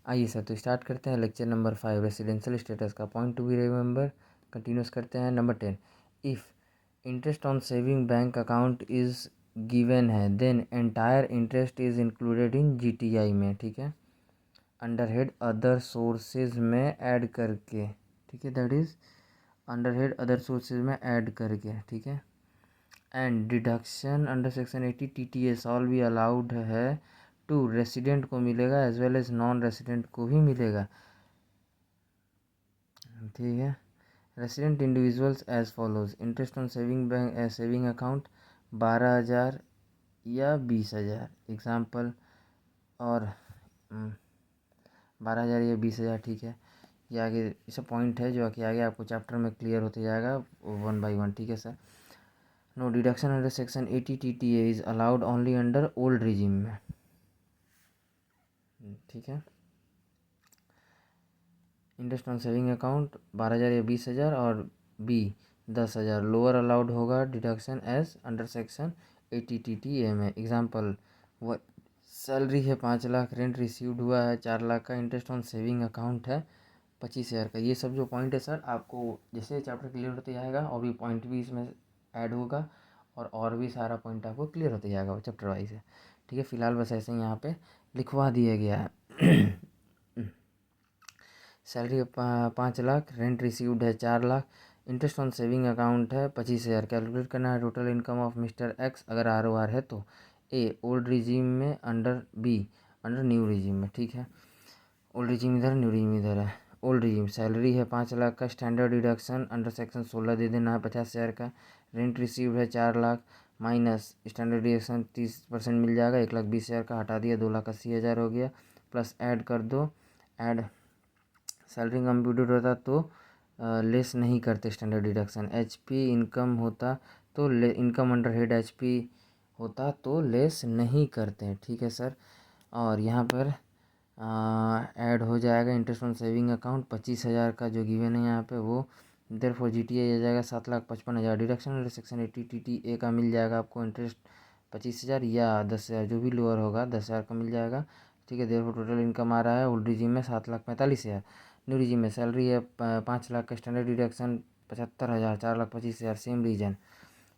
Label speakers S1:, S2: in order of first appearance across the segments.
S1: आइए सर, तो स्टार्ट करते हैं लेक्चर नंबर 5 रेसिडेंशियल स्टेटस का point to be remember. Continues करते हैं। Number 10, if interest on saving bank account is given है then entire interest is included in GTI में। ठीक है, अंडर हेड अदर सोर्सेज में ऐड करके। ठीक है, that is under head other sources में ऐड करके। ठीक है, and deduction under section 80 TTS all भी अलाउड है टू रेसिडेंट को मिलेगा as well as non resident को भी मिलेगा। ठीक है, resident individuals as follows. Interest on saving bank saving account 12,000 या 20,000 एग्जाम्पल, और 12,000 या 20,000। ठीक है, ये आगे इसे पॉइंट है जो कि आगे आपको चैप्टर में क्लियर होते जाएगा 1 by 1। ठीक है sir. No deduction under section 80 TTA is allowed only under old regime में। ठीक है, इंटरेस्ट ऑन सेविंग अकाउंट 12,000 या 20,000 और बी 10,000 लोअर अलाउड होगा deduction as under section 80 TTA में। एग्जाम्पल, वो सैलरी है 5 लाख, रेंट रिसीव्ड हुआ है 4 लाख का, इंटरेस्ट ऑन सेविंग अकाउंट है 25,000 का। ये सब जो पॉइंट है सर, आपको जैसे चैप्टर क्लियर होते जाएगा और भी पॉइंट भी इसमें ऐड होगा और भी सारा पॉइंट आपको क्लियर होते जाएगा चैप्टर वाइज है। ठीक है, फिलहाल बस ऐसे ही यहाँ पे लिखवा दिया गया है। सैलरी 5 लाख, रेंट रिसीव्ड है 4 lakh, interest on saving account है 25,000। कैलकुलेट करना है total income of mister x अगर ROR है तो। ए ओल्ड रिजीम में, under be under new regime में। ठीक है, ओल्ड रिजीम इधर, न्यू रिजीम इधर है। ओल्ड रिजीम सैलरी है 5 लाख का, स्टैंडर्ड डिडक्शन अंडर सेक्शन 16 दे देना है 50,000 का। रेंट रिसीव्ड है 4 लाख, माइनस स्टैंडर्ड डिडक्शन 30% मिल जाएगा, 1,20,000 का हटा दिया 2,80,000 हो गया, प्लस ऐड कर दो। ऐड सैलरी कंप्यूटेड होता तो लेस नहीं करते स्टैंडर्ड डिडक्शन। HP इनकम होता तो इनकम अंडर हेड HP होता तो लेस नहीं करते। ठीक है सर, और यहाँ पर ऐड हो जाएगा इंटरेस्ट ऑन सेविंग अकाउंट 25,000 का जो गिवन है यहाँ पे, वो देयरफॉर GTI आ जाएगा 7,55,000। डिडक्शन अंडर सेक्शन 80 TTA का मिल जाएगा आपको इंटरेस्ट 25,000 या 10,000 जो भी लोअर होगा 10,000 का मिल जाएगा। ठीक है, देयरफॉर टोटल इनकम आ रहा है ओल्ड रिजीम में 7,45,000। न्यू रीजन में सैलरी है 5 लाख का, स्टैंडर्ड डिडक्शन 75,000, 4,25,000 सेम रीजन।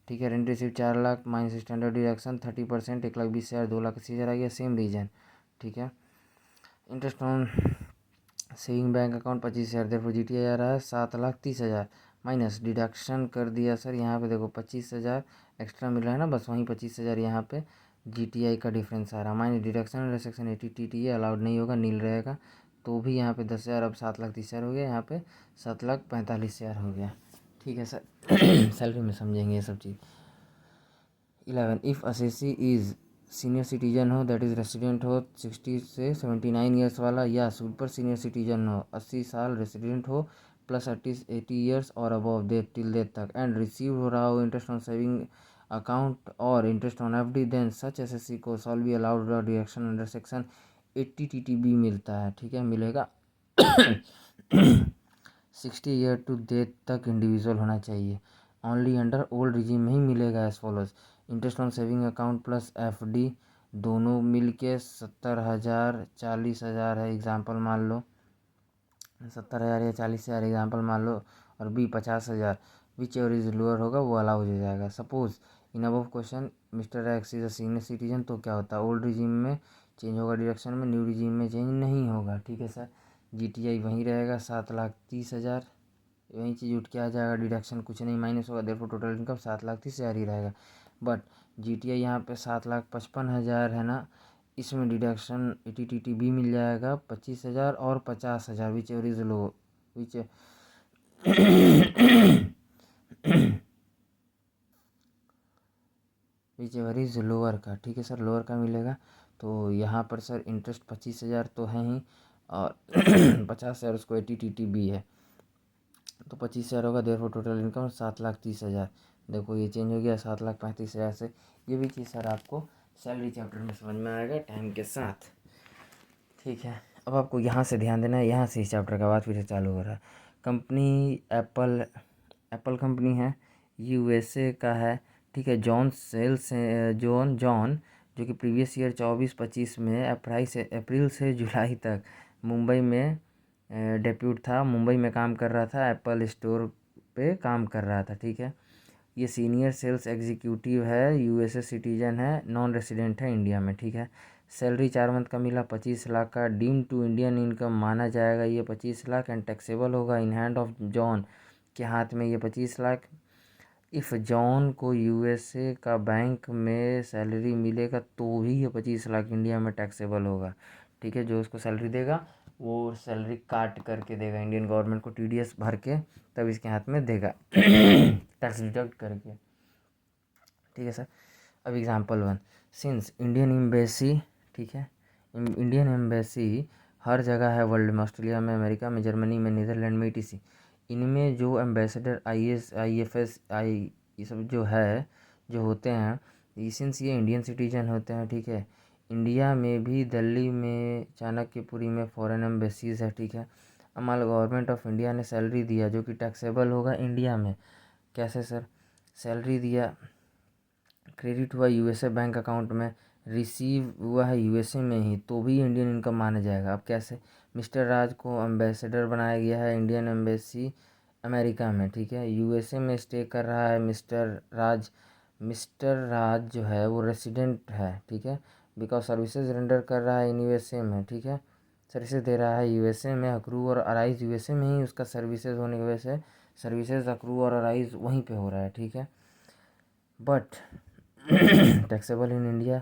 S1: ठीक है, rent receive 4 lakh minus standard deduction 30%, 1,20,000, 2,80,000 आ गया सेम रीजन। ठीक है, interest on saving bank account 25,000, देखो GTI आ रहा है 7,30,000 माइनस डिडक्शन कर दिया सर। यहाँ पे देखो 25,000 एक्स्ट्रा मिल रहा है ना, बस वहीं 25,000 यहाँ पे GTI का डिफरेंस आ रहा है। Minus deduction section 80 TTA allowed नहीं होगा, नील रहेगा, तो भी यहाँ पे 10,000 अब 7,30,000 हो गया, यहाँ पे 7,45,000 हो गया। ठीक है सर। सैलरी में समझेंगे ये सब चीज़। 11, if assessee is senior citizen हो, दैट इज़ रेसिडेंट हो 60 से 79 ईयर्स वाला, या सुपर सीनियर सिटीजन हो 80 साल रेसिडेंट हो प्लस 80 ईयर्स और अबव डेट टिल डेट तक, एंड रिसीव हो रहा हो इंटरेस्ट ऑन सेविंग अकाउंट और interest on FD, then such SSC को shall be allowed deduction under section 80 TTB मिलता है। ठीक है, मिलेगा 60 ईयर टू डेथ तक इंडिविजुअल होना चाहिए। ओनली अंडर ओल्ड रिजीम में ही मिलेगा as follows. Interest on saving account plus FD दोनों मिल के 70,000 40,000 है एग्जाम्पल मान लो, 70,000 या 40,000 एग्जाम्पल मान लो, और B 50,000, which ever is lower होगा वो अलाउ हो जाएगा। Suppose in above question mister x is a senior citizen, तो क्या होता है ओल्ड रिजीम में चेंज होगा डिडक्शन में, न्यू रिजीम में चेंज नहीं होगा। ठीक है सर, GTI वहीं रहेगा 7,30,000, वही चीज़ उठ के आ जाएगा, डिडक्शन कुछ नहीं माइनस होगा, देयरफॉर टोटल इनकम 7,30,000 ही रहेगा। बट GTI यहाँ पे 7,55,000 है ना, इसमें डिडक्शन 80 TTB मिल जाएगा 25,000 और 50,000, which ever is low, which which ever is lower का। ठीक है सर, लोअर का मिलेगा। तो यहाँ पर सर इंटरेस्ट 25,000 तो है ही, और 50,000 उसको 80 TTB है, तो 25,000 होगा, देयरफॉर टोटल इनकम 7,30,000। देखो ये चेंज हो गया 7,35,000 से। ये भी चीज़ सर आपको सैलरी चैप्टर में समझ में आएगा टाइम के साथ। ठीक है, अब आपको यहाँ से ध्यान देना है, यहाँ से इस चैप्टर का बात फिर से चालू हो रहा है। कंपनी एप्पल कंपनी है, USA का है। ठीक है, जॉन सेल्स जॉन जो कि प्रीवियस ईयर 24-25 में अप्रैल से जुलाई तक मुंबई में डेप्यूट था, मुंबई में काम कर रहा था, एप्पल स्टोर पे काम कर रहा था, ठीक है। ये सीनियर सेल्स एग्जीक्यूटिव है, यूएसए सिटीजन है, नॉन रेसिडेंट है इंडिया में, ठीक है। सैलरी 4 मंथ का मिला 25 लाख का, डीम टू इंडियन इनकम माना जाएगा ये 25 लाख, एंड टैक्सेबल होगा इन हैंड ऑफ जॉन, के हाथ में ये 25 लाख। इफ़ जॉन को यूएसए का बैंक में सैलरी मिलेगा तो भी ये 25 लाख इंडिया में टैक्सेबल होगा, ठीक है। जो उसको सैलरी देगा वो सैलरी काट करके देगा इंडियन गवर्नमेंट को, टीडीएस भर के तब इसके हाथ में देगा टैक्स डिडक्ट करके, ठीक है सर। अब एग्जांपल 1, सिंस इंडियन एम्बेसी, ठीक है, इंडियन एम्बेसी हर जगह है वर्ल्ड में, ऑस्ट्रेलिया में, अमेरिका में, जर्मनी में, नीदरलैंड में, ईटीसी। इनमें जो एम्बेसडर आईएएस आईएफएस ये सब जो है, जो होते हैं, सिंस ये इंडियन सिटीजन होते हैं, ठीक है। इंडिया में भी दिल्ली में, चाणक्यपुरी में फॉरेन एम्बेसीज है, ठीक है। अब मान लो गवर्नमेंट ऑफ इंडिया ने सैलरी दिया जो कि टैक्सेबल होगा इंडिया में, कैसे सर? सैलरी दिया, क्रेडिट हुआ यूएसए बैंक अकाउंट में, रिसीव हुआ है यूएसए में ही, तो भी इंडियन इनकम माना जाएगा। अब कैसे? मिस्टर राज को एम्बेसडर बनाया गया है इंडियन एम्बेसी अमेरिका में, ठीक है। यूएसए में स्टे कर रहा है मिस्टर राज। मिस्टर राज जो है वो रेसिडेंट है, ठीक है, बिकॉज सर्विसेज रेंडर कर रहा है इन यूएसए में, ठीक है। सर्विसेज दे रहा है यूएसए में, अक्रू और अराइज यूएसए में ही उसका सर्विसेज होने की वजह से सर्विसेज अक्रू और अराइज वहीं पे हो रहा है, ठीक है। But taxable in India,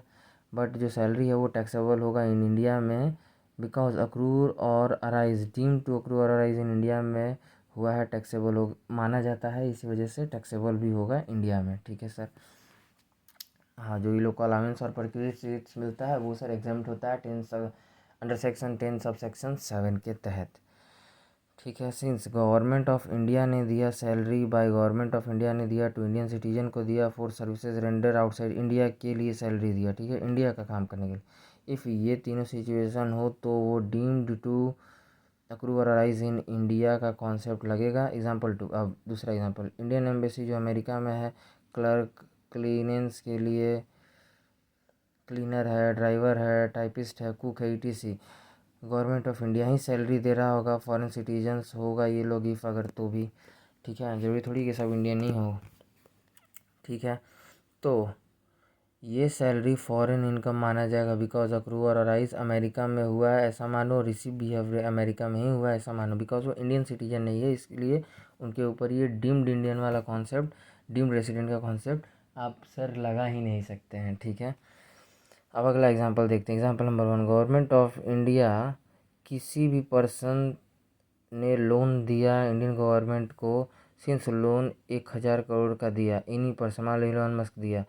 S1: but जो सैलरी है वो टैक्सेबल होगा इन इंडिया में, बिकॉज अक्रूर और अराइज, डीम टू अक्रूर और अराइज इन इंडिया में हुआ है, टैक्सेबल हो माना जाता है, इसी वजह से टैक्सेबल भी होगा इंडिया में, ठीक है सर। हाँ, जो ये लोग को अलाउंस और परक्विजिट्स मिलता है वो सर एग्जाम्प्ट होता है 10 अंडर सेक्शन 10 सब सेक्शन 7 के तहत, ठीक है। सिंस गवर्नमेंट ऑफ इंडिया ने दिया salary, by government of India ने दिया टू इंडियन सिटीजन को दिया for services render outside India के लिए सैलरी दिया, ठीक है, इंडिया का काम करने के लिए। इफ़ ये तीनों सिचुएशन हो तो वो डीम्ड टू अक्रू और अराइज इन इंडिया का कॉन्सेप्ट लगेगा। एग्जाम्पल 2, अब दूसरा एग्जाम्पल, इंडियन एम्बेसी जो अमेरिका में है, क्लर्क क्लीनेंस के लिए क्लीनर है, ड्राइवर है, टाइपिस्ट है, कुक है, ईटीसी। गवर्नमेंट ऑफ इंडिया ही सैलरी दे रहा होगा, फॉरेन सिटीजन्स होगा ये लोग इफ़ अगर, तो भी, ठीक है, जरूरी थोड़ी कि सब इंडियन ही हो, ठीक है। तो ये सैलरी फॉरेन इनकम माना जाएगा, बिकॉज अक्रू और अराइज अमेरिका में हुआ है ऐसा मानो, रिसीव भी अमेरिका में ही हुआ है ऐसा मानो, बिकॉज वो इंडियन सिटीजन नहीं है, इसलिए उनके ऊपर ये डीम्ड इंडियन वाला कॉन्सेप्ट, डीम्ड रेसिडेंट का कॉन्सेप्ट आप सर लगा ही नहीं सकते हैं, ठीक है। अब अगला एग्जांपल देखते हैं, example number 1, government of India किसी भी पर्सन ने लोन दिया इंडियन गवर्नमेंट को, सिंस लोन 1000 करोड़ का दिया, इन्हीं पर मान लो इलॉन मस्क दिया,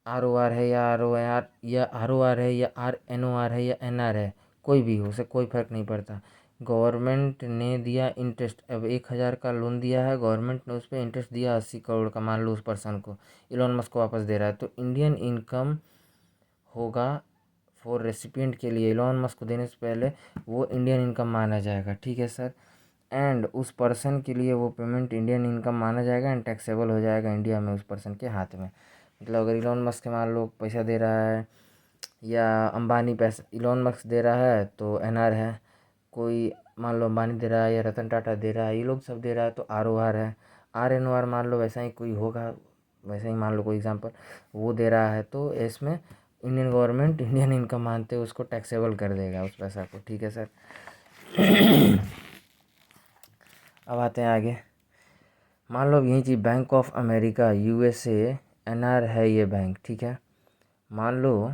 S1: ROR है या ROR या ROR है या RNOR है या NR है, कोई भी हो, उसे कोई फ़र्क नहीं पड़ता। गवर्नमेंट ने दिया इंटरेस्ट, अब 1000 का लोन दिया है, गवर्नमेंट ने उस पर इंटरेस्ट दिया 80 करोड़ का, मान लो उस पर्सन को, इलॉन मस्क को वापस दे रहा है, तो इंडियन इनकम होगा फॉर रेसिपिएंट के लिए, इलॉन मस्क को देने से पहले वो इंडियन इनकम माना जाएगा, ठीक है सर। एंड उस पर्सन के लिए वो पेमेंट इंडियन इनकम माना जाएगा एंड टैक्सेबल हो जाएगा इंडिया में उस पर्सन के हाथ में। मतलब अगर इलॉन मस्क के मान लो पैसा दे रहा है, या अंबानी पैसा इलॉन मस्क दे रहा है तो NR है, कोई मान लो अंबानी दे रहा है या रतन टाटा दे रहा है, ये लोग सब दे रहा है तो ROR है। RNOR मान लो वैसा ही कोई होगा, वैसे ही मान लो कोई एग्जांपल वो दे रहा है, तो इसमें इंडियन गवर्नमेंट इंडियन इनकम मानते हुए उसको टैक्सेबल कर देगा उस पैसा को, ठीक है सर। अब आते हैं आगे, मान लो यही चीज़ bank of America USA NR है ये बैंक, ठीक है। मान लो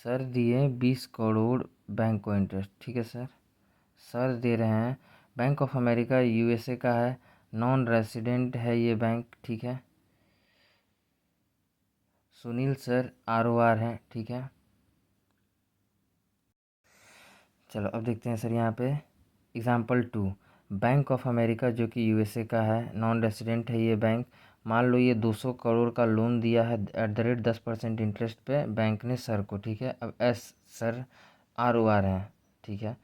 S1: सर दिए 20 करोड़ बैंक को इंटरेस्ट, ठीक है सर, सर दे रहे हैं, बैंक ऑफ अमेरिका USA का है, नॉन रेसिडेंट है ये बैंक, ठीक है। सुनील सर ROR है, ठीक है। चलो अब देखते हैं सर यहाँ पे एग्जाम्पल 2, बैंक ऑफ अमेरिका जो कि USA का है, नॉन रेसिडेंट है ये बैंक, मान लो ये 200 करोड़ का लोन दिया है एट द रेट 10% इंटरेस्ट पे बैंक ने सर को, ठीक है। अब सर ROR है, ठीक है,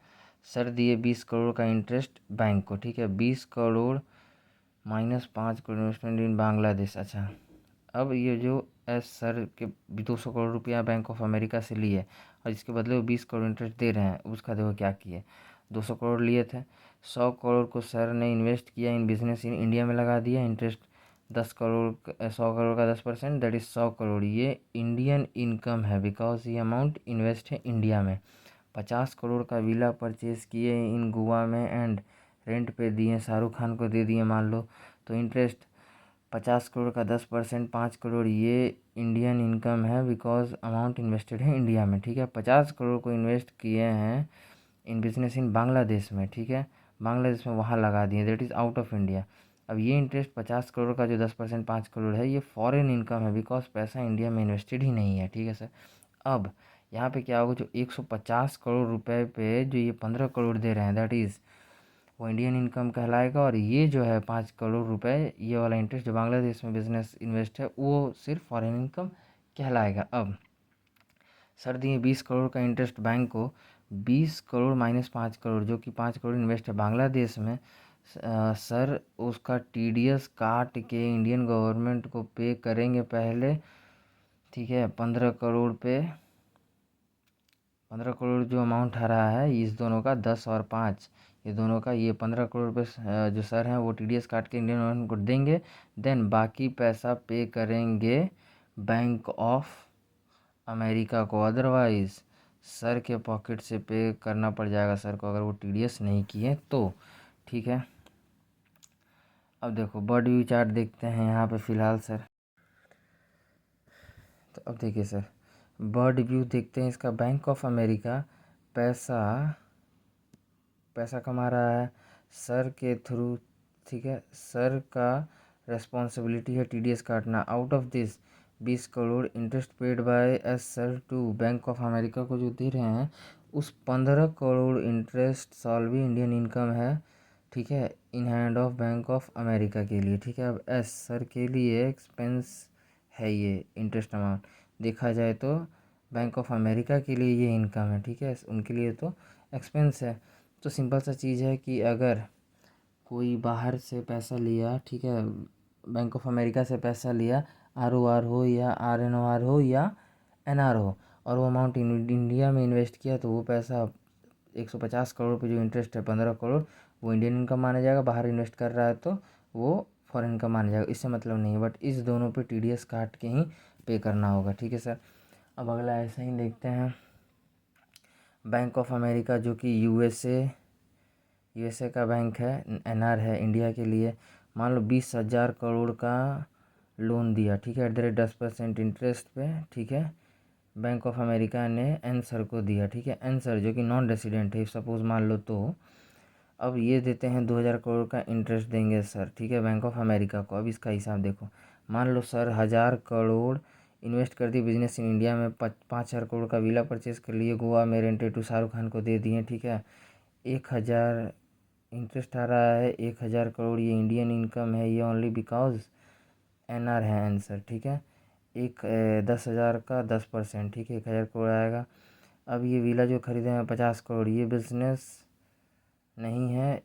S1: सर दिए 20 करोड़ का इंटरेस्ट बैंक को, ठीक है, 20 करोड़ -5 करोड़ इन्वेस्टमेंट इन बांग्लादेश, अच्छा अब ये जो एस सर के 200 करोड़ रुपया बैंक ऑफ अमेरिका से लिए और इसके बदले वो 20 करोड़ इंटरेस्ट दे रहे हैं, उसका देखो क्या किए। 200 करोड़ लिए थे, 100 करोड़ को सर ने इन्वेस्ट किया इन बिजनेस इन इंडिया में लगा दिया। इंटरेस्ट 100 करोड़ का 10%, दैट इज़ 100 करोड़। ये इंडियन इनकम है बिकॉज ये अमाउंट इन्वेस्ट है इंडिया में। 50 करोड़ का विला परचेज किए इन गोवा में एंड रेंट पे दिए, शाहरुख खान को दे दिए मान लो, तो इंटरेस्ट 50 करोड़ का 10%, 5 करोड़, ये इंडियन इनकम है बिकॉज अमाउंट इन्वेस्टेड है इंडिया में। ठीक है, 50 करोड़ को इन्वेस्ट किए हैं इन बिजनेस इन बांग्लादेश में। ठीक है, बांग्लादेश में वहाँ लगा दिए, that is out of India. अब ये इंटरेस्ट 50 करोड़ का जो 10%, 5 करोड़ है, ये फॉरेन इनकम है बिकॉज पैसा इंडिया में इन्वेस्टेड ही नहीं है। ठीक है सर, अब यहाँ पे क्या होगा, जो 150 करोड़ रुपए पे जो ये 15 करोड़ दे रहे हैं, दैट इज़ वो इंडियन इनकम कहलाएगा। और ये जो है 5 करोड़ रुपए, ये वाला इंटरेस्ट जो बांग्लादेश में बिजनेस इन्वेस्ट है, वो सिर्फ फॉरेन इनकम कहलाएगा। अब सर दिए 20 करोड़ का इंटरेस्ट बैंक को, 20 करोड़ माइनस 5 करोड़, जो कि 5 करोड़ इन्वेस्ट है बांग्लादेश में। सर उसका टीडीएस काट के इंडियन गवर्नमेंट को पे करेंगे पहले। ठीक है, 15 करोड़ पे 15 करोड़ जो अमाउंट आ रहा है इस दोनों का, 10 और 5, ये दोनों का, ये 15 करोड़ रुपये जो सर हैं वो टीडीएस काट के इंडियन गवर्नमेंट को देंगे। देन बाकी पैसा पे करेंगे बैंक ऑफ अमेरिका को। अदरवाइज़ सर के पॉकेट से पे करना पड़ जाएगा सर को, अगर वो टीडीएस नहीं किए तो। ठीक है, अब देखो बर्ड व्यू चार्ट देखते हैं यहाँ पे फ़िलहाल सर। तो अब देखिए सर, बर्ड व्यू देखते हैं इसका। बैंक ऑफ अमेरिका पैसा पैसा कमा रहा है सर के थ्रू। ठीक है, सर का रेस्पॉन्सिबिलिटी है टीडीएस काटना। Out of this 20 crore interest paid by S sir to Bank of America को जो दे रहे हैं, उस 15 crore interest shall Indian income है। ठीक है, in hand of Bank of America के लिए। ठीक है, अब एस सर के लिए एक्सपेंस है ये इंटरेस्ट अमाउंट, देखा जाए तो बैंक ऑफ अमेरिका के लिए ये इनकम है। ठीक है, उनके लिए तो एक्सपेंस है। तो सिंपल सा चीज़ है कि अगर कोई बाहर से पैसा लिया, ठीक है, बैंक ऑफ अमेरिका से पैसा लिया, आर हो या RNOR हो या NR हो, और वो अमाउंट इंडिया में इन्वेस्ट किया, तो वो पैसा 150 करोड़ पे जो इंटरेस्ट है 15 करोड़, वो इंडियन इनकम माना जाएगा। बाहर इन्वेस्ट कर रहा है तो वो फॉरेन इनकम माना जाएगा, इससे मतलब नहीं है। बट इस दोनों पे टीडीएस काट के ही पे करना होगा। ठीक है सर, अब अगला ऐसा ही देखते हैं। बैंक ऑफ अमेरिका जो कि यूएसए का बैंक है, NR है इंडिया के लिए। मान लो 20,000 करोड़ का लोन दिया, ठीक है, @10% इंटरेस्ट पे। ठीक है, बैंक ऑफ अमेरिका ने एन सर को दिया। ठीक है, एन सर जो कि नॉन रेसिडेंट है सपोज मान लो, तो अब ये देते हैं 2,000 करोड़ का इंटरेस्ट देंगे सर। ठीक है, बैंक ऑफ अमेरिका को। अब इसका हिसाब देखो, मान लो सर 1,000 करोड़ इन्वेस्ट कर दी बिजनेस इन इंडिया में, 5,000 करोड़ का विला परचेज कर लिए गोवा में, रेंटेड टू शाहरुख खान को दे दिए। ठीक है, 1,000 इंटरेस्ट आ रहा है, 1,000 करोड़, ये इंडियन इनकम है, ये ओनली बिकॉज NR है आंसर। ठीक है, 10,000 का 10%, ठीक है, 1,000 करोड़ आएगा। अब ये विला जो खरीदे हैं 50 करोड़, ये बिजनेस नहीं है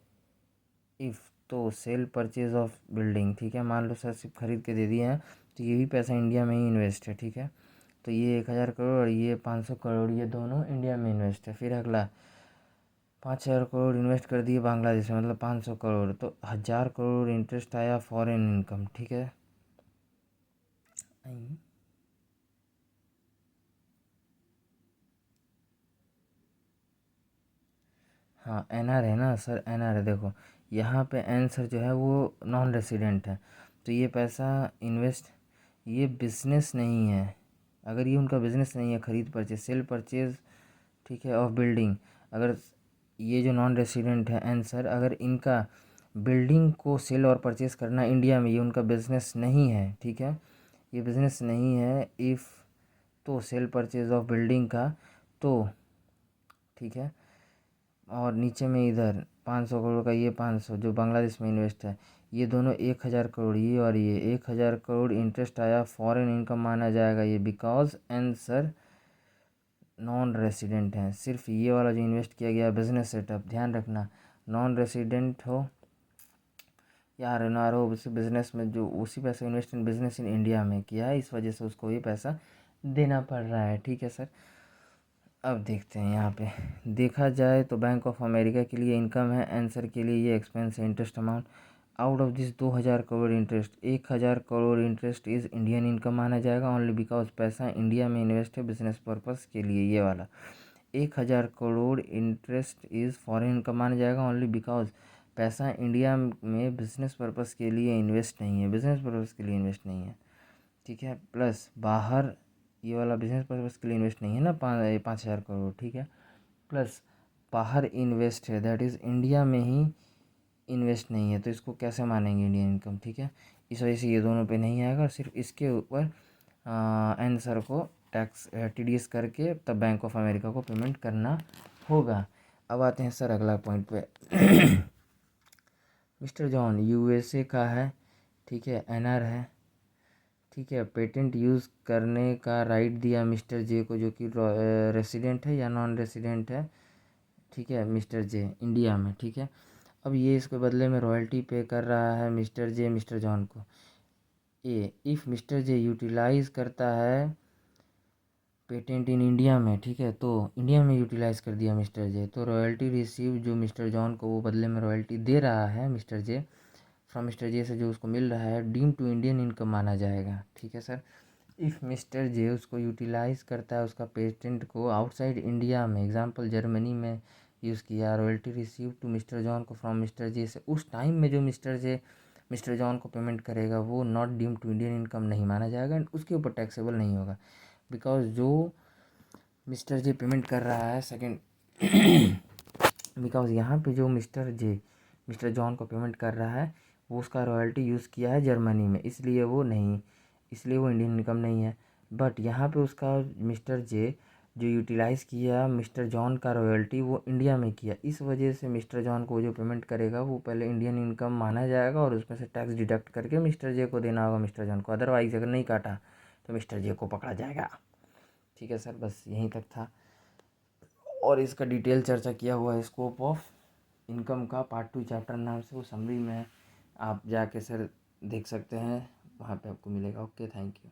S1: इफ़, तो सेल परचेज ऑफ बिल्डिंग। ठीक है, मान लो सर सिर्फ खरीद के दे दिए हैं, तो ये भी पैसा इंडिया में ही इन्वेस्ट है। ठीक है, तो ये 1,000 करोड़ और ये 500 करोड़, ये दोनों इंडिया में इन्वेस्ट है। फिर अगला 5,000 करोड़ इन्वेस्ट कर दिए बांग्लादेश में, मतलब 500 करोड़, तो 1,000 करोड़ इंटरेस्ट आया फॉरेन इनकम। ठीक है, हाँ NR है ना सर, NR है। देखो यहाँ पे आंसर जो है वो नॉन रेसिडेंट है, तो ये पैसा इन्वेस्ट, ये बिजनेस नहीं है। अगर ये उनका बिजनेस नहीं है, खरीद परचेज, सेल परचेज, ठीक है, ऑफ बिल्डिंग, अगर ये जो नॉन रेसिडेंट है आंसर, अगर इनका बिल्डिंग को सेल और परचेज करना इंडिया में, ये उनका बिजनेस नहीं है। ठीक है, ये बिजनेस नहीं है इफ़, तो सेल परचेज ऑफ बिल्डिंग का, तो ठीक है, और नीचे में इधर 500 करोड़ का, ये 500 जो बांग्लादेश में इन्वेस्ट है, ये दोनों 1,000 करोड़, ये और ये 1,000 करोड़ इंटरेस्ट आया, फॉरेन इनकम माना जाएगा ये, बिकॉज आंसर नॉन रेसिडेंट हैं। सिर्फ ये वाला जो इन्वेस्ट किया गया बिजनेस सेटअप, ध्यान रखना, नॉन रेसिडेंट हो या आर उसी बिजनेस में जो उसी पैसे invest in business in India में किया है, इस वजह से उसको ये पैसा देना पड़ रहा है। ठीक है सर। अब देखते हैं यहाँ पे देखा जाए तो बैंक ऑफ अमेरिका के लिए इनकम है, आंसर के लिए ये एक्सपेंस है। Interest amount out of this 2000 crore interest, 1000 crore interest is Indian income माना जाएगा ओनली बिकॉज पैसा इंडिया में इन्वेस्ट है बिजनेस पर्पस के लिए। ये वाला 1000 crore interest is foreign income माना जाएगा ओनली बिकॉज पैसा इंडिया में बिजनेस पर्पस के लिए इन्वेस्ट नहीं है, बिजनेस पर्पस के लिए इन्वेस्ट नहीं है। ठीक है। प्लस बाहर ये वाला बिजनेस पर्पस के लिए इन्वेस्ट नहीं है ना, 5000 करोड़। ठीक है। प्लस बाहर इन्वेस्ट है, दैट इज़ इंडिया में ही इन्वेस्ट नहीं है, तो इसको कैसे मानेंगे इंडियन इनकम। ठीक है। इस वजह से ये दोनों पे नहीं आएगा, सिर्फ इसके ऊपर आंसर को टैक्स TDS करके तब बैंक ऑफ अमेरिका को पेमेंट करना होगा। अब आते हैं सर अगला पॉइंट पे। मिस्टर जॉन USA का है, ठीक है, NR है, ठीक है। पेटेंट यूज़ करने का राइट दिया मिस्टर जे को, जो कि रेसिडेंट है या नॉन रेसिडेंट है, ठीक है, मिस्टर जे इंडिया में। ठीक है। अब ये इसके बदले में रॉयल्टी पे कर रहा है मिस्टर जे मिस्टर जॉन को। इफ़ मिस्टर जे यूटिलाइज करता है पेटेंट इन इंडिया में, ठीक है, तो इंडिया में यूटिलाइज़ कर दिया मिस्टर जे, तो रॉयल्टी रिसीव जो मिस्टर जॉन को वो बदले में रॉयल्टी दे रहा है mister J, from mister J से जो उसको मिल रहा है, डीम टू इंडियन इनकम माना जाएगा। ठीक है सर। इफ़ मिस्टर जे उसको यूटिलाइज़ करता है उसका पेटेंट को आउटसाइड इंडिया में, एग्जांपल जर्मनी में यूज़ किया, royalty receive to mister John को फ्रॉम मिस्टर जे से, उस टाइम में जो मिस्टर जे मिस्टर जॉन को पेमेंट करेगा वो not deem to Indian income नहीं माना जाएगा एंड उसके ऊपर टैक्सेबल नहीं होगा। बिकॉज जो मिस्टर जे पेमेंट कर रहा है सेकेंड बिकॉज यहाँ पे जो मिस्टर जे मिस्टर जॉन को पेमेंट कर रहा है वो उसका रॉयल्टी यूज़ किया है जर्मनी में, इसलिए वो इंडियन इनकम नहीं है। बट यहाँ पे उसका मिस्टर जे जो यूटिलाइज़ किया मिस्टर जॉन का रॉयल्टी वो इंडिया में किया, इस वजह से मिस्टर जॉन को जो पेमेंट करेगा वो पहले इंडियन इनकम माना जाएगा और उसमें से टैक्स डिडक्ट करके मिस्टर जे को देना होगा मिस्टर जॉन को। अदरवाइज अगर नहीं काटा तो मिस्टर जे को पकड़ा जाएगा। ठीक है सर, बस यहीं तक था और इसका डिटेल चर्चा किया हुआ है स्कोप ऑफ इनकम का पार्ट 2 चैप्टर नाम से, वो समरी में आप जाके सर देख सकते हैं, वहाँ पे आपको मिलेगा। Okay, thank you.